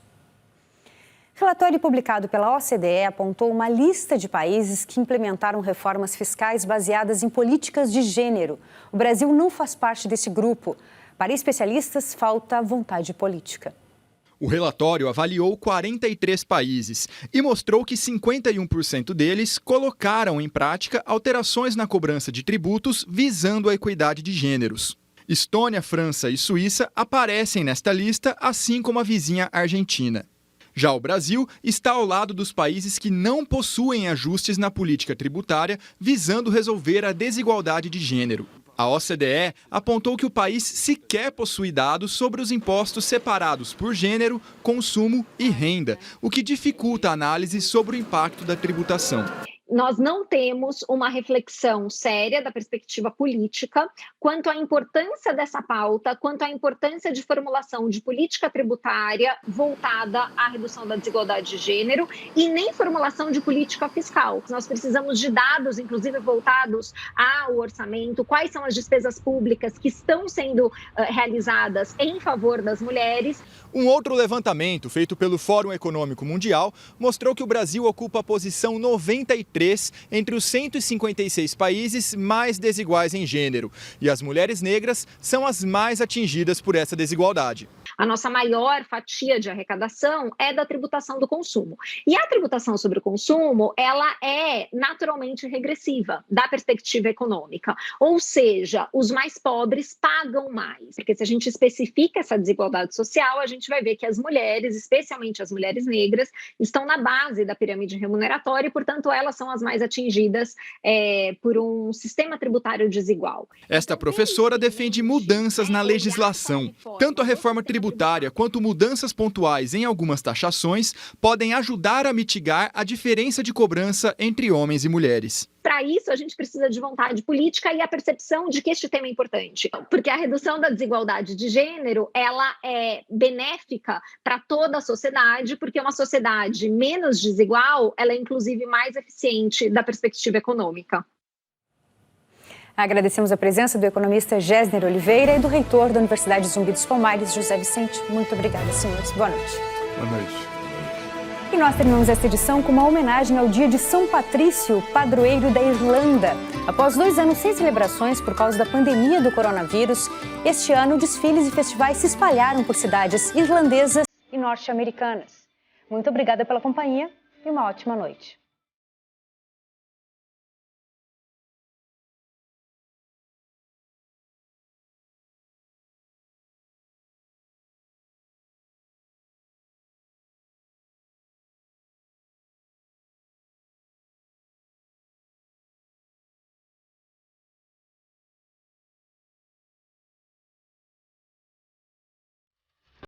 Relatório publicado pela OCDE apontou uma lista de países que implementaram reformas fiscais baseadas em políticas de gênero. O Brasil não faz parte desse grupo. Para especialistas, falta vontade política. O relatório avaliou 43 países e mostrou que 51% deles colocaram em prática alterações na cobrança de tributos visando a equidade de gêneros. Estônia, França e Suíça aparecem nesta lista, assim como a vizinha Argentina. Já o Brasil está ao lado dos países que não possuem ajustes na política tributária visando resolver a desigualdade de gênero. A OCDE apontou que o país sequer possui dados sobre os impostos separados por gênero, consumo e renda, o que dificulta a análise sobre o impacto da tributação. Nós não temos uma reflexão séria da perspectiva política quanto à importância dessa pauta, quanto à importância de formulação de política tributária voltada à redução da desigualdade de gênero e nem formulação de política fiscal. Nós precisamos de dados, inclusive voltados ao orçamento, quais são as despesas públicas que estão sendo realizadas em favor das mulheres. Um outro levantamento feito pelo Fórum Econômico Mundial mostrou que o Brasil ocupa a posição 93 entre os 156 países mais desiguais em gênero. E as mulheres negras são as mais atingidas por essa desigualdade. A nossa maior fatia de arrecadação é da tributação do consumo. E a tributação sobre o consumo, ela é naturalmente regressiva da perspectiva econômica. Ou seja, os mais pobres pagam mais. Porque se a gente especifica essa desigualdade social, a gente vai ver que as mulheres, especialmente as mulheres negras, estão na base da pirâmide remuneratória e, portanto, elas são as mais atingidas por um sistema tributário desigual. Esta professora defende mudanças na legislação. Tanto a reforma tributária quanto mudanças pontuais em algumas taxações podem ajudar a mitigar a diferença de cobrança entre homens e mulheres. Para isso, a gente precisa de vontade política e a percepção de que este tema é importante. Porque a redução da desigualdade de gênero, ela é benéfica para toda a sociedade, porque uma sociedade menos desigual, ela é inclusive mais eficiente da perspectiva econômica. Agradecemos a presença do economista Gésner Oliveira e do reitor da Universidade Zumbi dos Palmares, José Vicente. Muito obrigada, senhores. Boa noite. Boa noite. E nós terminamos esta edição com uma homenagem ao dia de São Patrício, padroeiro da Irlanda. Após 2 anos sem celebrações por causa da pandemia do coronavírus, este ano desfiles e festivais se espalharam por cidades irlandesas e norte-americanas. Muito obrigada pela companhia e uma ótima noite.